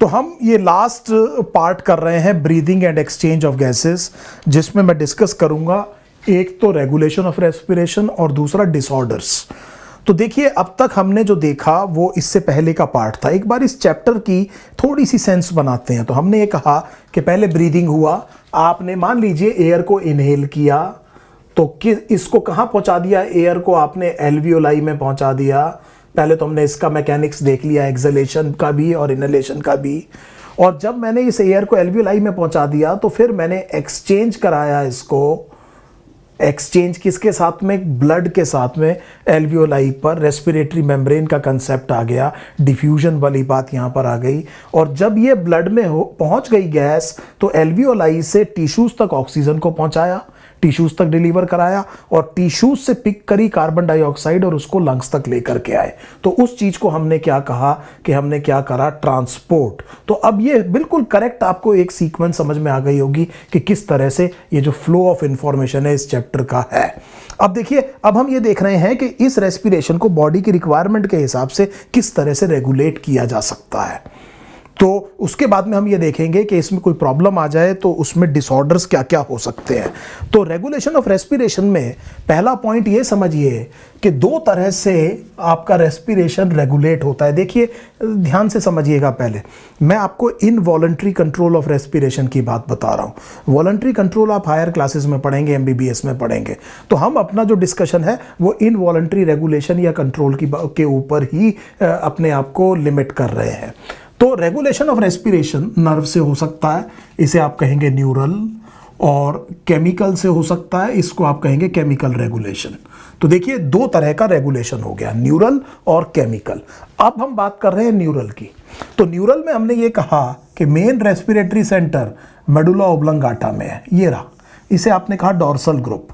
तो हम ये लास्ट पार्ट कर रहे हैं breathing and exchange of gases, जिसमें मैं डिस्कस करूंगा एक तो रेगुलेशन ऑफ रेस्पिरेशन और दूसरा डिसऑर्डर्स। तो देखिए, अब तक हमने जो देखा वो इससे पहले का पार्ट था। एक बार इस चैप्टर की थोड़ी सी सेंस बनाते हैं। तो हमने ये कहा कि पहले ब्रीदिंग हुआ, आपने मान लीजिए एयर को इनहेल किया, तो इसको कहाँ पहुंचा दिया? एयर को आपने एल्वियोलाई में पहुंचा दिया। पहले तो हमने इसका मैकेनिक्स देख लिया, एक्सलेशन का भी और इनहेलेशन का भी। और जब मैंने इस एयर को एल्वियोलाई में पहुंचा दिया तो फिर मैंने एक्सचेंज कराया इसको। एक्सचेंज किसके साथ में? ब्लड के साथ में। एल्वियोलाई पर रेस्पिरेटरी मेम्ब्रेन का कंसेप्ट आ गया, डिफ्यूजन वाली बात यहां पर आ गई। और जब ये ब्लड में पहुंच गई गैस, तो एल्वियोलाई से टिश्यूज तक ऑक्सीजन को पहुंचाया, टिश्यूज तक डिलीवर कराया, और टिश्यूज से पिक करी कार्बन डाइऑक्साइड और उसको लंग्स तक लेकर के आए। तो उस चीज को हमने क्या कहा कि हमने क्या करा? ट्रांसपोर्ट। तो अब ये बिल्कुल करेक्ट आपको एक सीक्वेंस समझ में आ गई होगी कि किस तरह से ये जो फ्लो ऑफ इंफॉर्मेशन है इस चैप्टर का है। अब देखिए, अब हम ये देख रहे हैं कि इस रेस्पिरेशन को बॉडी की रिक्वायरमेंट के हिसाब से किस तरह से रेगुलेट किया जा सकता है। तो उसके बाद में हम ये देखेंगे कि इसमें कोई प्रॉब्लम आ जाए तो उसमें डिसऑर्डर्स क्या क्या हो सकते हैं। तो रेगुलेशन ऑफ रेस्पिरेशन में पहला पॉइंट ये समझिए कि दो तरह से आपका रेस्पिरेशन रेगुलेट होता है। देखिए, ध्यान से समझिएगा। पहले मैं आपको इनवॉलंटरी कंट्रोल ऑफ रेस्पिरेशन की बात बता रहा हूँ। वॉलंटरी कंट्रोल आप हायर क्लासेस में पढ़ेंगे, MBBS में पढ़ेंगे। तो हम अपना जो डिस्कशन है वो इनवॉलंटरी रेगुलेशन या कंट्रोल के ऊपर ही अपने आप को लिमिट कर रहे हैं। तो रेगुलेशन ऑफ रेस्पिरेशन नर्व से हो सकता है, इसे आप कहेंगे न्यूरल, और केमिकल से हो सकता है, इसको आप कहेंगे केमिकल रेगुलेशन। तो देखिए, दो तरह का रेगुलेशन हो गया, न्यूरल और केमिकल। अब हम बात कर रहे हैं न्यूरल की। तो न्यूरल में हमने ये कहा कि main respiratory centre medulla oblongata में है, ये रहा। इसे आपने कहा डोर्सल ग्रुप।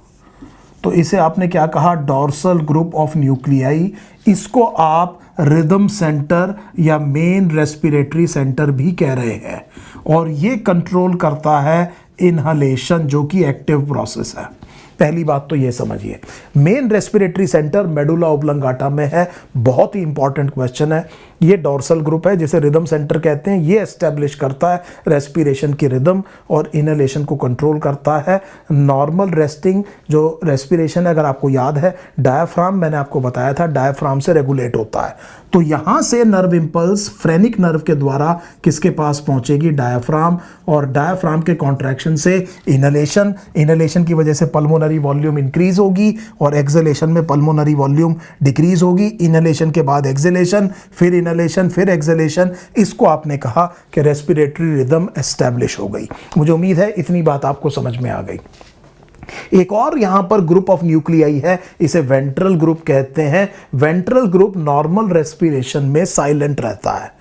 तो इसे आपने क्या कहा? Dorsal group of nuclei. इसको आप रिदम सेंटर या मेन रेस्पिरेटरी सेंटर भी कह रहे हैं। और ये कंट्रोल करता है इनहलेशन, जो कि एक्टिव प्रोसेस है। पहली बात तो ये समझिए, main respiratory centre medulla oblongata में है। बहुत ही इंपॉर्टेंट क्वेश्चन है। ये डोर्सल ग्रुप है, जिसे रिदम सेंटर कहते हैं। ये एस्टेब्लिश करता है रेस्पिरेशन की रिदम और इनहेलेशन को कंट्रोल करता है। नॉर्मल रेस्टिंग जो रेस्पिरेशन है, अगर आपको याद है, डायाफ्राम मैंने आपको बताया था, डायाफ्राम से रेगुलेट होता है। तो यहां से नर्व इंपल्स फ्रेनिक नर्व के द्वारा किसके पास पहुंचेगी? डायाफ्राम। और डायाफ्राम के कॉन्ट्रैक्शन से इनहेलेशन, इनहेलेशन की वजह से पल्मोनरी वॉल्यूम इंक्रीज होगी, और एक्सहेलेशन में पल्मोनरी वॉल्यूम डिक्रीज होगी। इनहेलेशन के बाद एक्सहेलेशन, फिर इनहेलेशन, फिर एक्सहेलेशन। इसको आपने कहा कि रेस्पिरेटरी रिदम एस्टैब्लिश हो गई। मुझे उम्मीद है इतनी बात आपको समझ में आ गई। एक और यहां पर ग्रुप ऑफ न्यूक्लियाई है, इसे वेंट्रल ग्रुप कहते हैं। वेंट्रल ग्रुप नॉर्मल रेस्पिरेशन में साइलेंट रहता है,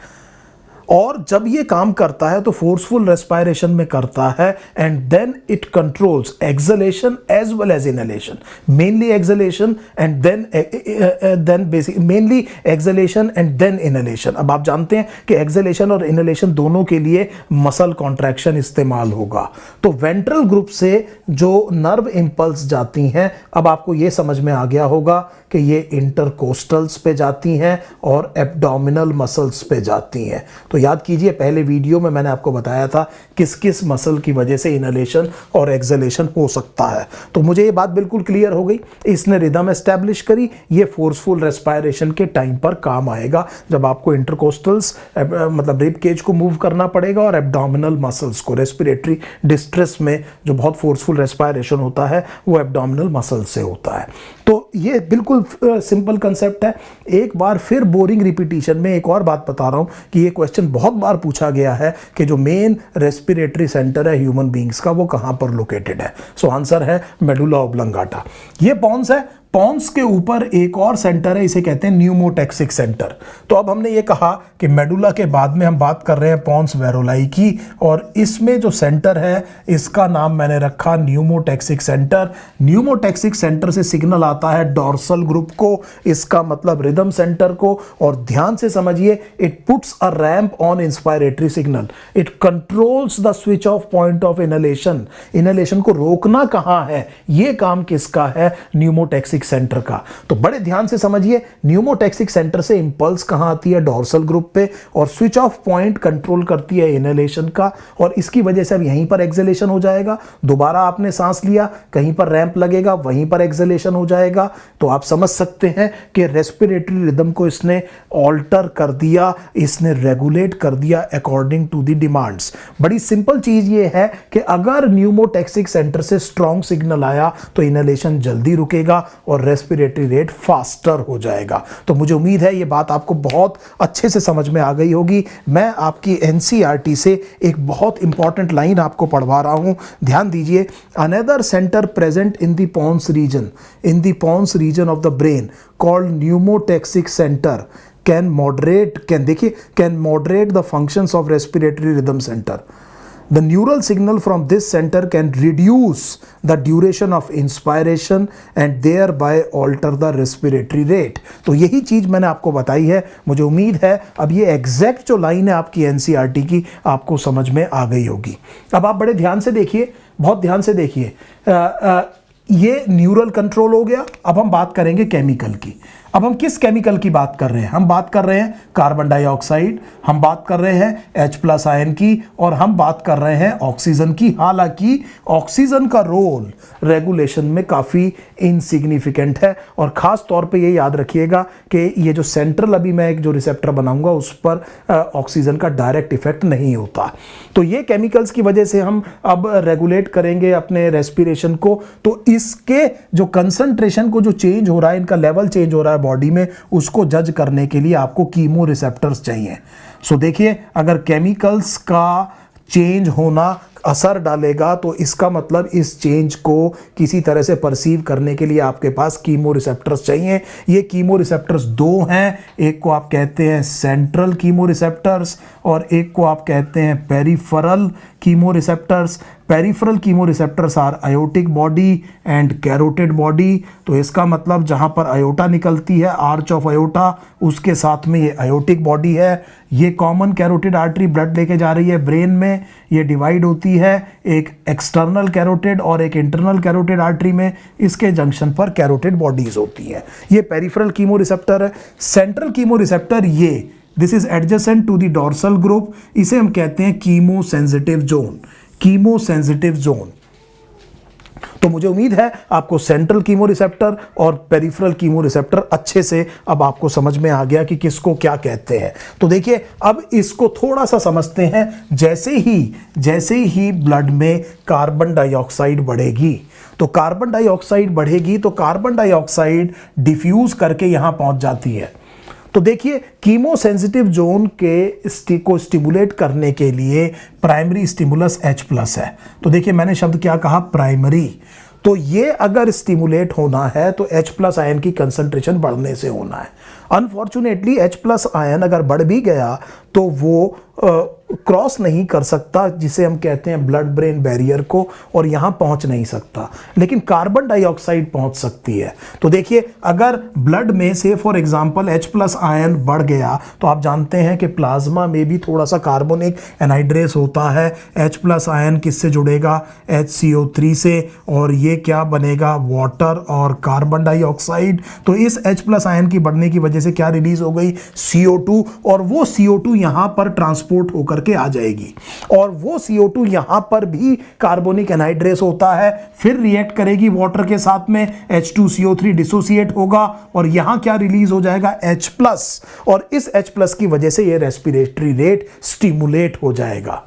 और जब ये काम करता है तो फोर्सफुल रेस्पिरेशन में करता है, and then it controls exhalation as well as inhalation. Mainly exhalation and then basic mainly exhalation and then inhalation. अब आप जानते हैं कि एक्सहेलेशन और इनहेलेशन दोनों के लिए मसल कॉन्ट्रैक्शन इस्तेमाल होगा। तो वेंट्रल ग्रुप से जो नर्व इंपल्स जाती हैं, अब आपको ये समझ में आ गया होगा कि ये इंटरकोस्टल्स पे जाती हैं और एब्डोमिनल मसल्स पे जाती हैं। तो याद कीजिए, पहले वीडियो में मैंने आपको बताया था किस किस मसल की वजह से इनहेलेशन और एक्सहेलेशन हो सकता है। तो मुझे ये बात बिल्कुल क्लियर हो गई। इसने रिदम एस्टैब्लिश करी। ये फोर्सफुल रेस्पिरेशन के टाइम पर काम आएगा, जब आपको इंटरकोस्टल्स मतलब रिब केज को मूव करना पड़ेगा, और एब्डोमिनल मसल्स को। रेस्पिरेटरी डिस्ट्रेस में जो बहुत फोर्सफुल रेस्पिरेशन होता है वो एब्डोमिनल मसल से होता है। तो ये बिल्कुल सिंपल कंसेप्ट है। एक बार फिर बोरिंग रिपीटिशन में एक और बात बता रहा हूं कि ये क्वेश्चन बहुत बार पूछा गया है कि जो मेन रेस्पिरेटरी सेंटर है ह्यूमन बींग्स का, वो कहां पर लोकेटेड है? सो आंसर है मेडुला ओब्लंगाटा। ये पॉन्स है। पॉन्स के ऊपर एक और सेंटर है, इसे कहते हैं न्यूमोटैक्सिक सेंटर। तो अब हमने ये कहा कि मेडुला के बाद में हम बात कर रहे हैं पॉन्स वेरोलाई की, और इसमें जो सेंटर है इसका नाम मैंने रखा न्यूमोटैक्सिक सेंटर। न्यूमोटैक्सिक सेंटर से सिग्नल आता है डोर्सल ग्रुप को, इसका मतलब रिदम सेंटर को। और ध्यान से समझिए, it puts a ramp on inspiratory signal. It controls the switch off point of inhalation. Inhalation को रोकना कहां है, ये काम किसका है? न्यूमोटैक्सिक न्यूमोटैक्सिक सेंटर का। तो बड़े ध्यान से समझिए, न्यूमोटैक्सिक सेंटर से इंपल्स कहां आती है, डोर्सल ग्रुप पे, और स्विच ऑफ पॉइंट कंट्रोल करती है इनहेलेशन का, और इसकी वजह से अब यहीं पर एक्सहेलेशन हो जाएगा। दोबारा आपने सांस लिया, कहीं पर रैंप लगेगा, वहीं पर एक्सहेलेशन हो जाएगा। तो आप समझ सकते हैं कि रेस्पिरेटरी रिदम को इसने ऑल्टर कर दिया, इसने रेगुलेट कर दिया अकॉर्डिंग टू द डिमांड्स। बड़ी सिंपल चीज ये है कि अगर न्यूमोटैक्सिक सेंटर से स्ट्रॉन्ग सिग्नल आया तो इनहेलेशन जल्दी रुकेगा और रेस्पिरेटरी रेट फास्टर हो जाएगा। तो मुझे उम्मीद है ये बात आपको बहुत अच्छे से समझ में आ गई होगी। मैं आपकी एनसीईआरटी से एक बहुत इंपॉर्टेंट लाइन आपको पढ़वा रहा हूं, ध्यान दीजिए। Another centre present in the pons region of the brain called pneumotaxic centre can moderate the functions of respiratory rhythm center. The neural signal from this center can reduce the duration of inspiration and thereby alter the respiratory rate. तो यही चीज मैंने आपको बताई है। मुझे उम्मीद है अब ये एग्जैक्ट जो लाइन है आपकी एनसीईआरटी की आपको समझ में आ गई होगी। अब आप बड़े ध्यान से देखिए, बहुत ध्यान से देखिए। ये न्यूरल कंट्रोल हो गया। अब हम बात करेंगे केमिकल की। अब हम किस केमिकल की बात कर रहे हैं? हम बात कर रहे हैं कार्बन डाइऑक्साइड, हम बात कर रहे हैं H+ आयन की, और हम बात कर रहे हैं ऑक्सीजन की। हालांकि ऑक्सीजन का रोल रेगुलेशन में काफ़ी इनसिग्निफिकेंट है, और ख़ास तौर पे ये याद रखिएगा कि ये जो सेंट्रल अभी मैं एक जो रिसेप्टर बनाऊंगा उस पर ऑक्सीजन का डायरेक्ट इफेक्ट नहीं होता। तो ये केमिकल्स की वजह से हम अब रेगुलेट करेंगे अपने रेस्पिरेशन को। तो इसके जो कंसंट्रेशन को जो चेंज हो रहा है, इनका लेवल चेंज हो रहा है बॉडी में, उसको जज करने के लिए आपको कीमो रिसेप्टर्स चाहिए। सो देखिए, अगर केमिकल्स का चेंज होना असर डालेगा तो इसका मतलब इस चेंज को किसी तरह से परसीव करने के लिए आपके पास कीमो रिसेप्टर्स चाहिए। ये कीमो रिसेप्टर्स दो हैं, एक को आप कहते हैं सेंट्रल कीमो रिसेप्टर्स और एक को आप कहते हैं peripheral chemo receptors. Peripheral chemo receptors are aortic body and carotid body. तो इसका मतलब जहां पर आयोटा निकलती है, आर्च ऑफ आयोटा, उसके साथ में ये आयोटिक बॉडी है। ये कॉमन कैरोटिड आर्टरी ब्लड लेके जा रही है ब्रेन में, ये डिवाइड होती है एक एक्सटर्नल कैरोटिड और एक इंटरनल कैरोटिड आर्टरी में। इसके जंक्शन पर कैरोटिड बॉडीज होती है। ये पेरिफेरल कीमो रिसेप्टर है। सेंट्रल कीमो रिसेप्टर ये this is adjacent to the dorsal group, इसे हम कहते हैं chemo sensitive zone. Chemo sensitive zone. तो मुझे उम्मीद है आपको सेंट्रल कीमो रिसेप्टर और पेरिफेरल कीमो रिसेप्टर अच्छे से अब आपको समझ में आ गया कि किसको क्या कहते हैं। तो देखिए, अब इसको थोड़ा सा समझते हैं। जैसे ही ब्लड में कार्बन डाइऑक्साइड बढ़ेगी, तो कार्बन डाइऑक्साइड बढ़ेगी तो कार्बन डाइऑक्साइड डिफ्यूज करके यहां पहुंच जाती है। तो देखिए, कीमो सेंसिटिव जोन के को स्टिमुलेट करने के लिए प्राइमरी स्टिमुलस H+ है। तो देखिए, मैंने शब्द क्या कहा? प्राइमरी। तो ये अगर स्टिमुलेट होना है तो H+ आयन की कंसंट्रेशन बढ़ने से होना है। अनफॉर्चुनेटली H+ आयन अगर बढ़ भी गया तो वो क्रॉस नहीं कर सकता, जिसे हम कहते हैं ब्लड ब्रेन बैरियर को, और यहां पहुंच नहीं सकता, लेकिन कार्बन डाइऑक्साइड पहुंच सकती है। तो देखिए, अगर ब्लड में से फॉर एग्जांपल H+ आयन बढ़ गया तो आप जानते हैं कि प्लाज्मा में भी थोड़ा सा कार्बोनिक एनहाइड्रेस होता है। H+ आयन किससे जुड़ेगा? HCO3 से, और ये क्या बनेगा? वाटर और कार्बन डाइऑक्साइड। तो इस H+ आयन की बढ़ने की वजह से क्या रिलीज हो गई? CO2, और वो CO2 यहां पर ट्रांसपोर्ट होकर के आ जाएगी, और वो CO2 यहां पर भी कार्बोनिक एनहाइड्रेस होता है, फिर रिएक्ट करेगी वाटर के साथ में, H2CO3 डिसोसिएट होगा और यहां क्या रिलीज हो जाएगा? H+, और इस H+ की वजह से ये रेस्पिरेटरी रेट स्टिमुलेट हो जाएगा।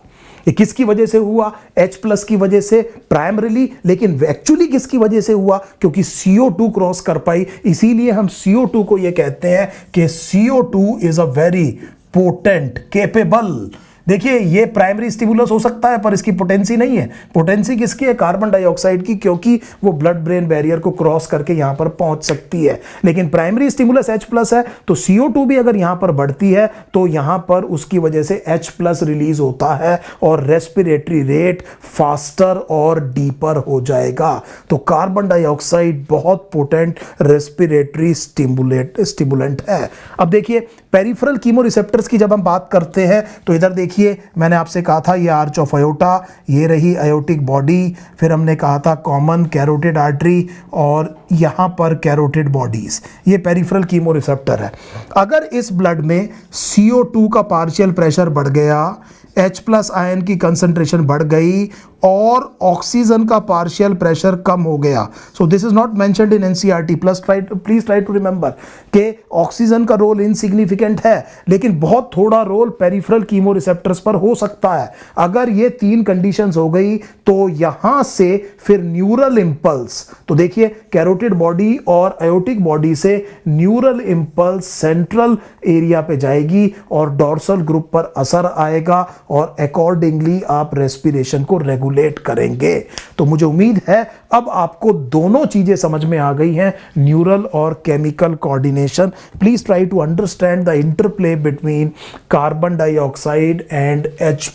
ये किसकी वजह से हुआ? H+ की वजह से प्राइमरीली, लेकिन एक्चुअली किसकी वजह से हुआ? क्योंकि CO2 क्रॉस कर पाई, इसीलिए हम CO2 को ये कहते हैं कि CO2 is a very potent capable. देखिए, ये प्राइमरी स्टिमुलस हो सकता है पर इसकी पोटेंसी नहीं है। पोटेंसी किसकी है? कार्बन डाइऑक्साइड की, क्योंकि वो ब्लड ब्रेन बैरियर को क्रॉस करके यहां पर पहुंच सकती है। लेकिन प्राइमरी स्टिमुलस H+ है, तो CO2 भी अगर यहां पर बढ़ती है तो यहां पर उसकी वजह से H+ रिलीज होता है और रेस्पिरेटरी रेट फास्टर और डीपर हो जाएगा। तो कार्बन डाइऑक्साइड बहुत पोटेंट रेस्पिरेटरी स्टिमुलेंट है। अब देखिए, पेरिफेरल कीमो रिसेप्टर्स की जब हम बात करते हैं तो इधर देखिए, देखिए मैंने आपसे कहा था ये आर्च ऑफ अयोटा, ये रही अयोटिक बॉडी, फिर हमने कहा था कॉमन कैरोटिड आर्टरी और यहाँ पर कैरोटिड बॉडीज, ये पेरिफेरल कीमो रिसेप्टर है। अगर इस ब्लड में CO2 का पार्शियल प्रेशर बढ़ गया, H+ आयन की कंसंट्रेशन बढ़ गई और ऑक्सीजन का पार्शियल प्रेशर कम हो गया, so this is not mentioned in NCERT, please try to remember कि ऑक्सीजन का रोल इनसिग्निफिकेंट है लेकिन बहुत थोड़ा रोल पेरिफेरल कीमो रिसेप्टर्स पर हो सकता है। अगर ये 3 कंडीशंस हो गई तो यहां से फिर न्यूरल इंपल्स, तो देखिए कैरोटिड बॉडी और अयोटिक बॉडी से न्यूरल इंपल्स सेंट्रल एरिया पे जाएगी और डॉर्सल ग्रुप पर असर आएगा और अकॉर्डिंगली आप रेस्पिरेशन को रेगुलेट करेंगे। तो मुझे उम्मीद है अब आपको दोनों चीजें समझ में आ गई हैं, न्यूरल और chemical coordination. Please try to understand the interplay between carbon dioxide and H+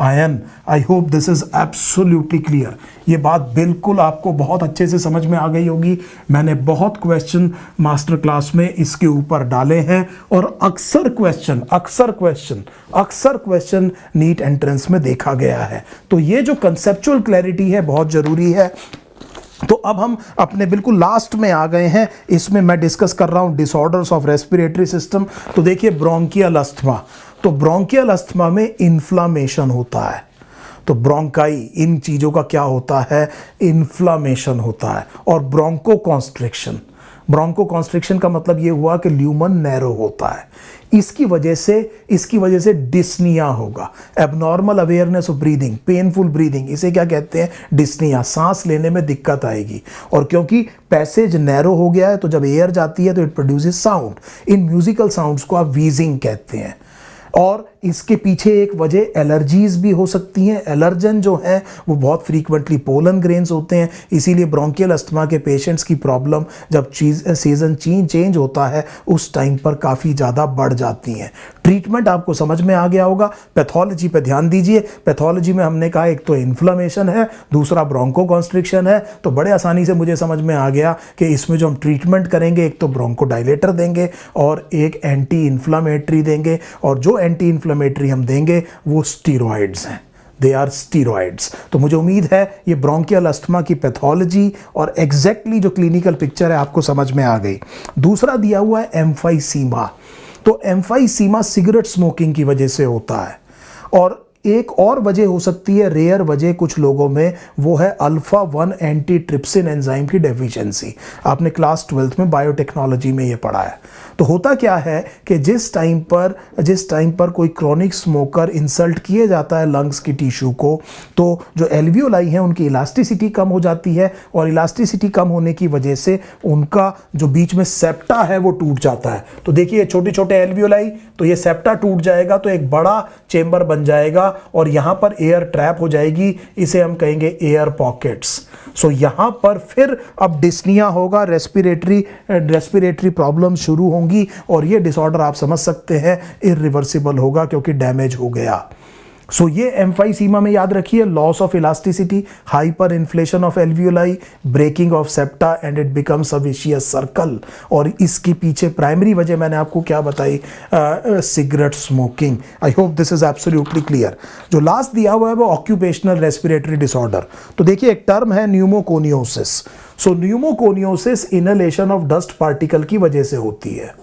ion. I hope this is absolutely clear. ये बात बिल्कुल आपको बहुत अच्छे से समझ में आ गई होगी। मैंने बहुत क्वेश्चन मास्टर क्लास में इसके ऊपर डाले हैं और अक्सर क्वेश्चन नीट एंट्रेंस में देखा गया है। तो ये जो कंसेप्चुअल क्लैरिटी है बहुत जरूरी है। तो अब हम अपने बिल्कुल लास्ट में आ गए हैं, इसमें मैं डिस्कस कर रहा हूं डिसऑर्डर्स ऑफ रेस्पिरेटरी सिस्टम। तो देखिए ब्रोंकियल अस्थमा, तो ब्रोंकियल अस्थमा में इन्फ्लामेशन होता है। तो ब्रोंकाई, इन चीजों का क्या होता है, इन्फ्लामेशन होता है। और ब्रोंको कॉन्स्ट्रिक्शन का मतलब ये हुआ कि ल्यूमन नैरो होता है। इसकी वजह से डिस्निया होगा, abnormal awareness of breathing, painful breathing, इसे क्या कहते हैं, डिस्निया, सांस लेने में दिक्कत आएगी। और क्योंकि पैसेज नैरो हो गया है तो जब एयर जाती है तो it produces sound, in musical sounds को आप व्हीजिंग कहते हैं। और इसके पीछे एक वजह एलर्जीज भी हो सकती हैं। एलर्जन जो है वो बहुत फ्रीक्वेंटली पोलन ग्रेन्स होते हैं, इसीलिए ब्रोंकियल अस्थमा के पेशेंट्स की प्रॉब्लम जब सीजन चेंज होता है उस टाइम पर काफ़ी ज़्यादा बढ़ जाती हैं। ट्रीटमेंट आपको समझ में आ गया होगा। पैथोलॉजी पे ध्यान दीजिए। पैथोलॉजी में हमने कहा एक तो इन्फ्लेमेशन है, दूसरा ब्रोंको कॉन्स्ट्रिक्शन है। तो बड़े आसानी से मुझे समझ में आ गया कि इसमें जो हम ट्रीटमेंट करेंगे एक तो ब्रोंको डायलेटर देंगे और एक एंटी इन्फ्लामेटरी देंगे। और जो एंटी इन्फ्लेमेटरी हम देंगे वो स्टीरॉइड्स हैं, दे आर स्टीरॉइड्स। तो मुझे उम्मीद है ये ब्रोंकियल अस्थमा की पैथोलॉजी और एग्जैक्टली जो क्लिनिकल पिक्चर है आपको समझ में आ गई। दूसरा दिया हुआ है एम्फाइसीमा। तो एम्फाइसीमा सिगरेट स्मोकिंग की वजह से होता है। और एक और वजह हो सकती है, रेयर वजह कुछ लोगों में, वो है अल्फा-1 एंटीट्रिप्सिन एंजाइम की डेफिशिएंसी। आपने क्लास 12th में बायोटेक्नोलॉजी में ये पढ़ा है। तो होता क्या है कि जिस टाइम पर कोई क्रॉनिक स्मोकर इंसल्ट किए जाता है लंग्स की टिश्यू को, तो जो एल्वियोलाई हैं उनकी इलास्टिसिटी कम हो जाती है और इलास्टिसिटी कम होने की वजह से उनका जो बीच में सेप्टा है वो टूट जाता है। तो देखिए छोटे छोटे एल्वियोलाई, तो ये सेप्टा टूट जाएगा तो एक बड़ा चेंबर बन जाएगा और यहां पर एयर ट्रैप हो जाएगी, इसे हम कहेंगे एयर पॉकेट्स। सो यहां पर फिर अब डिस्निया होगा, रेस्पिरेटरी प्रॉब्लम शुरू होंगी और ये डिसऑर्डर आप समझ सकते हैं इरिवर्सिबल होगा क्योंकि डैमेज हो गया। सो ये एम्फाइसीमा में याद रखिए, loss of elasticity, hyper inflation of alveoli, breaking of septa and it becomes a vicious circle. और इसके पीछे प्राइमरी वजह मैंने आपको क्या बताई, cigarette smoking. I hope this is absolutely clear. जो लास्ट दिया हुआ है वो ऑक्यूपेशनल रेस्पिरेटरी डिसऑर्डर। तो देखिए एक टर्म है pneumoconiosis. So pneumoconiosis inhalation of dust particle की वजह से होती है।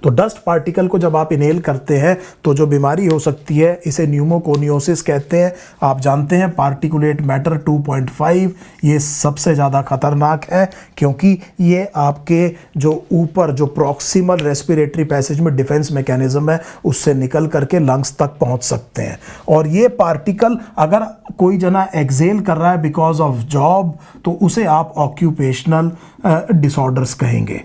तो डस्ट पार्टिकल को जब आप इनहेल करते हैं तो जो बीमारी हो सकती है इसे न्यूमोकोनियोसिस कहते हैं। आप जानते हैं पार्टिकुलेट मैटर 2.5 ये सबसे ज़्यादा खतरनाक है क्योंकि ये आपके जो ऊपर जो प्रॉक्सिमल रेस्पिरेटरी पैसेज में डिफेंस मैकेनिज्म है उससे निकल करके लंग्स तक पहुंच सकते हैं। और ये पार्टिकल अगर कोई जना एक्सेल कर रहा है बिकॉज ऑफ जॉब तो उसे आप ऑक्यूपेशनल डिसऑर्डर्स कहेंगे।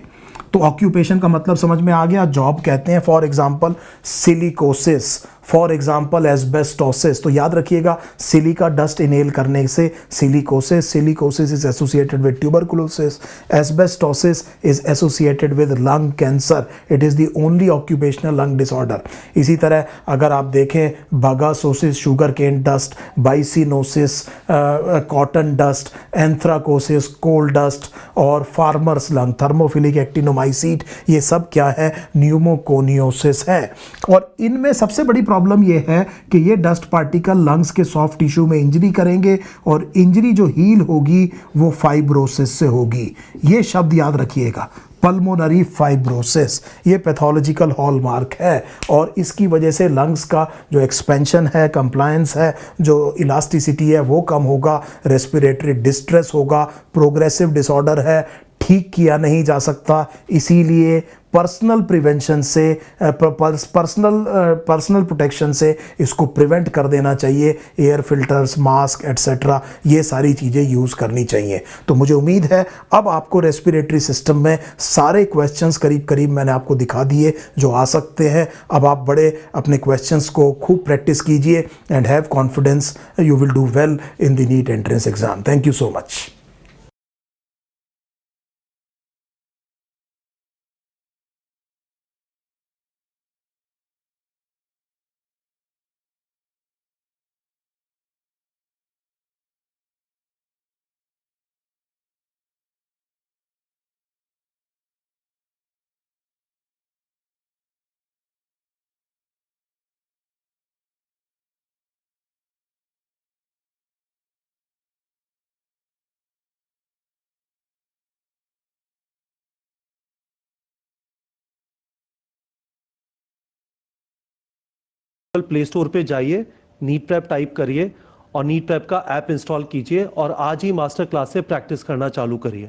तो ऑक्यूपेशन का मतलब समझ में आ गया, जॉब कहते हैं। For example silicosis, for example asbestosis, तो याद रखिएगा सिलिका डस्ट इनहेल करने से silicosis is associated with tuberculosis, asbestosis is associated with lung cancer, it is the only occupational lung disorder. इसी तरह अगर आप देखें bagassosis sugar cane dust, byssinosis cotton dust, anthracosis coal dust और farmer's lung, thermophilic actinomycete, ये सब क्या है, न्यूमोकोनियोसिस है। और इनमें सबसे बड़ी प्रॉब्लम ये है कि ये डस्ट पार्टिकल लंग्स के सॉफ्ट टिश्यू में इंजरी करेंगे और इंजरी जो हील होगी वो फाइब्रोसिस से होगी। ये शब्द याद रखिएगा, पल्मोनरी फाइब्रोसिस, ये पैथोलॉजिकल हॉलमार्क है और इसकी वजह से लंग्स का जो एक्सपेंशन है, कंप्लायंस है, जो इलास्टिसिटी है वो कम होगा, रेस्पिरेटरी डिस्ट्रेस होगा, प्रोग्रेसिव डिसऑर्डर है, ठीक किया नहीं जा सकता। इसीलिए पर्सनल प्रिवेंशन से पर्सनल प्रोटेक्शन से इसको प्रिवेंट कर देना चाहिए। एयर फिल्टर्स, मास्क एट्सेट्रा, ये सारी चीज़ें यूज़ करनी चाहिए। तो मुझे उम्मीद है अब आपको रेस्पिरेटरी सिस्टम में सारे क्वेश्चंस करीब करीब मैंने आपको दिखा दिए जो आ सकते हैं। अब आप बड़े अपने क्वेश्चंस को खूब प्रैक्टिस कीजिए and have confidence, you will do well in the NEET entrance exam. Thank you so much. Play store पे जाइए, नीट प्रेप टाइप करिए और नीट प्रेप का ऐप इंस्टॉल कीजिए और आज ही मास्टर क्लास से प्रैक्टिस करना चालू करिए।